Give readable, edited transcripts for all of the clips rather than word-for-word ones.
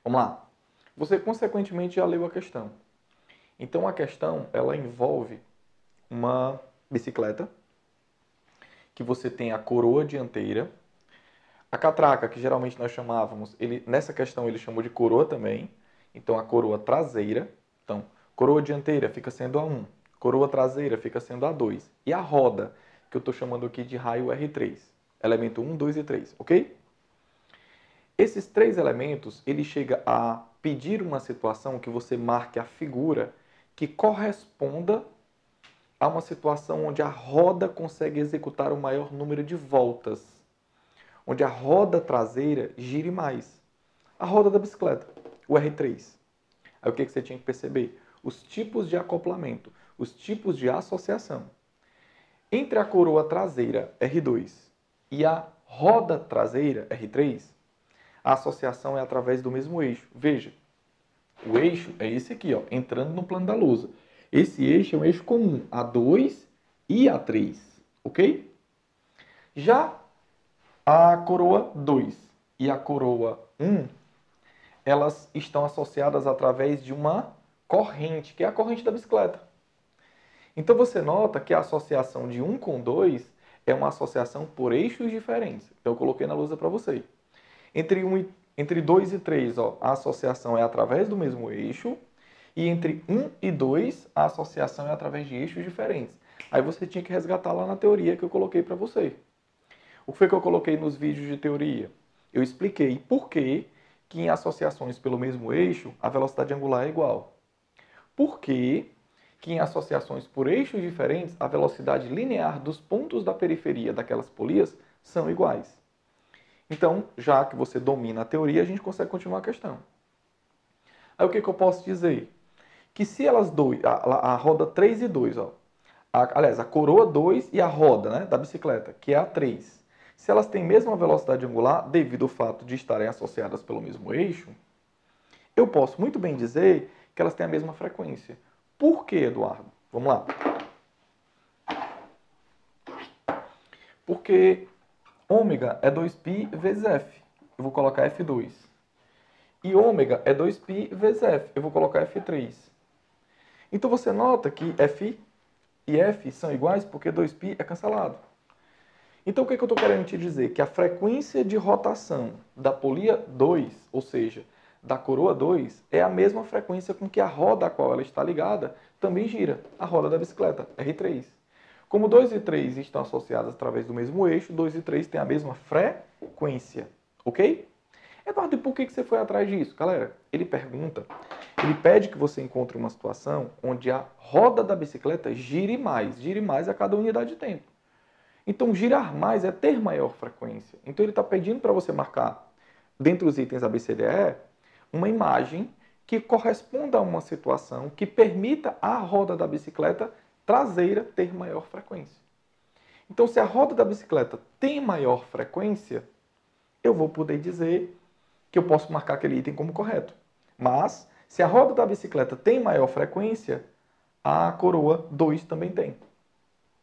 Vamos lá. Você, consequentemente, já leu a questão. Então, a questão, ela envolve uma bicicleta, que você tem a coroa dianteira, a catraca, que geralmente nós chamávamos, nessa questão ele chamou de coroa também, então a coroa traseira, então coroa dianteira fica sendo a 1, coroa traseira fica sendo a 2, e a roda, que eu estou chamando aqui de raio R3, elemento 1, 2 e 3, ok? Esses três elementos, ele chega a pedir uma situação que você marque a figura que corresponda a uma situação onde a roda consegue executar o maior número de voltas, onde a roda traseira gire mais. A roda da bicicleta, o R3. Aí o que você tinha que perceber? Os tipos de acoplamento, os tipos de associação. Entre a coroa traseira, R2, e a roda traseira, R3, a associação é através do mesmo eixo. Veja, o eixo é esse aqui, ó, entrando no plano da lousa. Esse eixo é um eixo comum, A2 e A3, ok? Já a coroa 2 e a coroa 1, elas estão associadas através de uma corrente, que é a corrente da bicicleta. Então você nota que a associação de 1 com 2 é uma associação por eixos diferentes. Então eu coloquei na lousa para você. Entre 2 e 3, ó, a associação é através do mesmo eixo. E entre 1 e 2, a associação é através de eixos diferentes. Aí você tinha que resgatar lá na teoria que eu coloquei para você. O que foi que eu coloquei nos vídeos de teoria? Eu expliquei por que em associações pelo mesmo eixo, a velocidade angular é igual. Por que em associações por eixos diferentes, a velocidade linear dos pontos da periferia daquelas polias são iguais. Então, já que você domina a teoria, a gente consegue continuar a questão. Aí o que eu posso dizer? Que se elas dois, a roda 3 e 2, ó, aliás, a coroa 2 e a roda, né, da bicicleta, que é a 3, se elas têm a mesma velocidade angular, devido ao fato de estarem associadas pelo mesmo eixo, eu posso muito bem dizer que elas têm a mesma frequência. Por quê, Eduardo? Vamos lá. Porque ômega é 2π vezes f. Eu vou colocar F2. E ômega é 2π vezes f. Eu vou colocar F3. Então você nota que F e F são iguais porque 2π é cancelado. Então o que eu estou querendo te dizer? Que a frequência de rotação da polia 2, ou seja, da coroa 2, é a mesma frequência com que a roda a qual ela está ligada também gira, a roda da bicicleta, R3. Como 2 e 3 estão associadas através do mesmo eixo, 2 e 3 têm a mesma frequência, ok? Eduardo, e por que você foi atrás disso? Galera, ele pede que você encontre uma situação onde a roda da bicicleta gire mais a cada unidade de tempo. Então, girar mais é ter maior frequência. Então, ele está pedindo para você marcar, dentre os itens ABCDE, uma imagem que corresponda a uma situação que permita a roda da bicicleta traseira ter maior frequência. Então, se a roda da bicicleta tem maior frequência, eu vou poder dizer que eu posso marcar aquele item como correto. Mas, se a roda da bicicleta tem maior frequência, a coroa 2 também tem.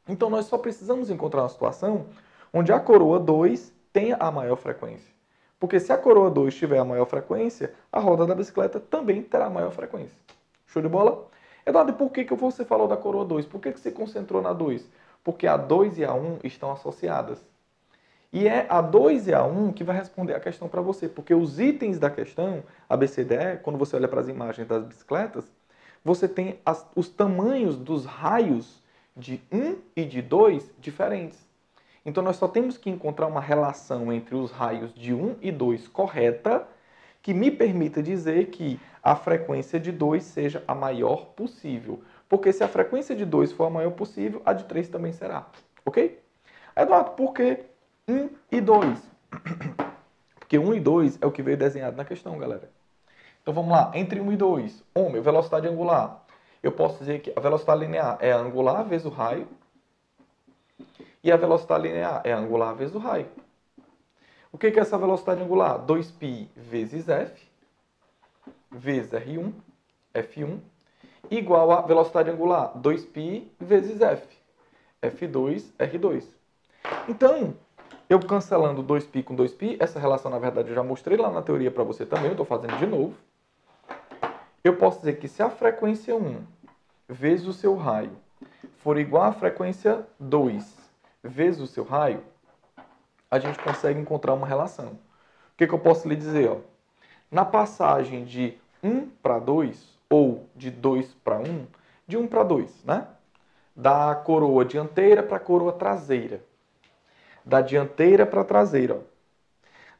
Então, nós só precisamos encontrar uma situação onde a coroa 2 tenha a maior frequência. Porque se a coroa 2 tiver a maior frequência, a roda da bicicleta também terá a maior frequência. Show de bola? Eduardo, por que você falou da coroa 2? Por que você concentrou na 2? Porque a 2 e a 1 estão associadas. E é a 2 e a 1 que vai responder a questão para você. Porque os itens da questão, ABCDE, quando você olha para as imagens das bicicletas, você tem os tamanhos dos raios de 1 e de 2 diferentes. Então, nós só temos que encontrar uma relação entre os raios de 1 e 2 correta, que me permita dizer que a frequência de 2 seja a maior possível. Porque se a frequência de 2 for a maior possível, a de 3 também será. Ok? Eduardo, por que 1 e 2? Porque 1 e 2 é o que veio desenhado na questão, galera. Então, vamos lá. Entre 1 e 2, velocidade angular. Eu posso dizer que a velocidade linear é a angular vezes o raio. E a velocidade linear é a angular vezes o raio. O que é essa velocidade angular? 2π vezes f, vezes R1, F1, igual a velocidade angular 2π vezes f, F2, R2. Então, Eu cancelando 2π com 2π, essa relação, na verdade, eu já mostrei lá na teoria para você também, eu estou fazendo de novo. Eu posso dizer que se a frequência 1 vezes o seu raio for igual à frequência 2 vezes o seu raio, a gente consegue encontrar uma relação. O que eu posso lhe dizer? Ó? Na passagem de 1 para 2, ou de 2 para 1, de 1 para 2, né? Da coroa dianteira para a coroa traseira. Da dianteira para a traseira. Ó.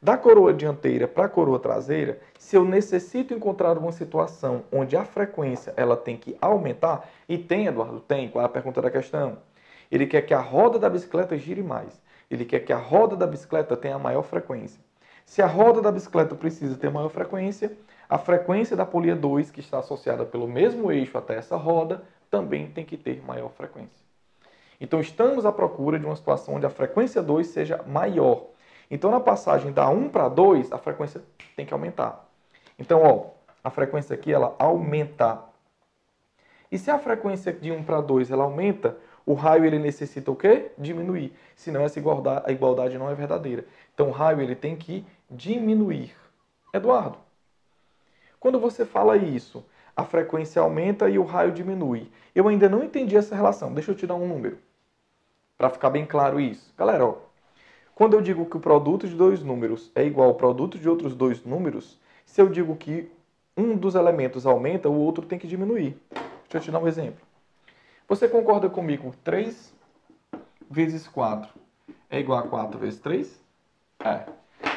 Da coroa dianteira para a coroa traseira, se eu necessito encontrar uma situação onde a frequência ela tem que aumentar, e tem, Eduardo, tem, qual é a pergunta da questão? Ele quer que a roda da bicicleta gire mais. Ele quer que a roda da bicicleta tenha maior frequência. Se a roda da bicicleta precisa ter maior frequência, a frequência da polia 2, que está associada pelo mesmo eixo até essa roda, também tem que ter maior frequência. Então, estamos à procura de uma situação onde a frequência 2 seja maior. Então, na passagem da 1 para 2, a frequência tem que aumentar. Então, ó, a frequência aqui ela aumenta. E se a frequência de 1 para 2 ela aumenta, o raio ele necessita o quê? Diminuir. Senão essa igualdade não é verdadeira. Então, o raio ele tem que diminuir. Eduardo, quando você fala isso, a frequência aumenta e o raio diminui. Eu ainda não entendi essa relação. Deixa eu te dar um número, para ficar bem claro isso. Galera, ó, quando eu digo que o produto de dois números é igual ao produto de outros dois números, se eu digo que um dos elementos aumenta, o outro tem que diminuir. Deixa eu te dar um exemplo. Você concorda comigo que 3 vezes 4 é igual a 4 vezes 3? É.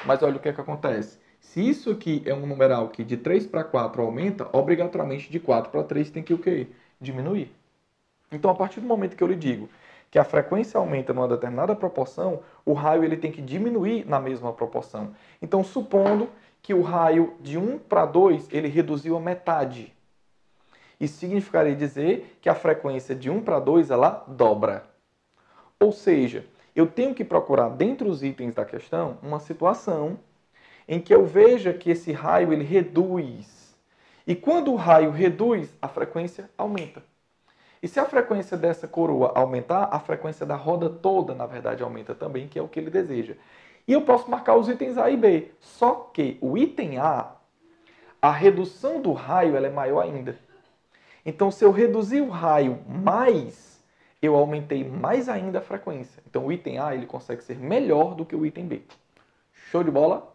Mas olha o que é que acontece. Se isso aqui é um numeral que de 3 para 4 aumenta, obrigatoriamente de 4 para 3 tem que o quê? Diminuir. Então, a partir do momento que eu lhe digo que a frequência aumenta numa determinada proporção, o raio ele tem que diminuir na mesma proporção. Então, supondo que o raio de 1 para 2 ele reduziu a metade. Isso significaria dizer que a frequência de 1 para 2 ela dobra. Ou seja, eu tenho que procurar dentre os itens da questão uma situação em que eu veja que esse raio ele reduz. E quando o raio reduz, a frequência aumenta. E se a frequência dessa coroa aumentar, a frequência da roda toda, na verdade, aumenta também, que é o que ele deseja. E eu posso marcar os itens A e B. Só que o item a redução do raio ela é maior ainda. Então, se eu reduzir o raio mais, eu aumentei mais ainda a frequência. Então, o item A ele consegue ser melhor do que o item B. Show de bola?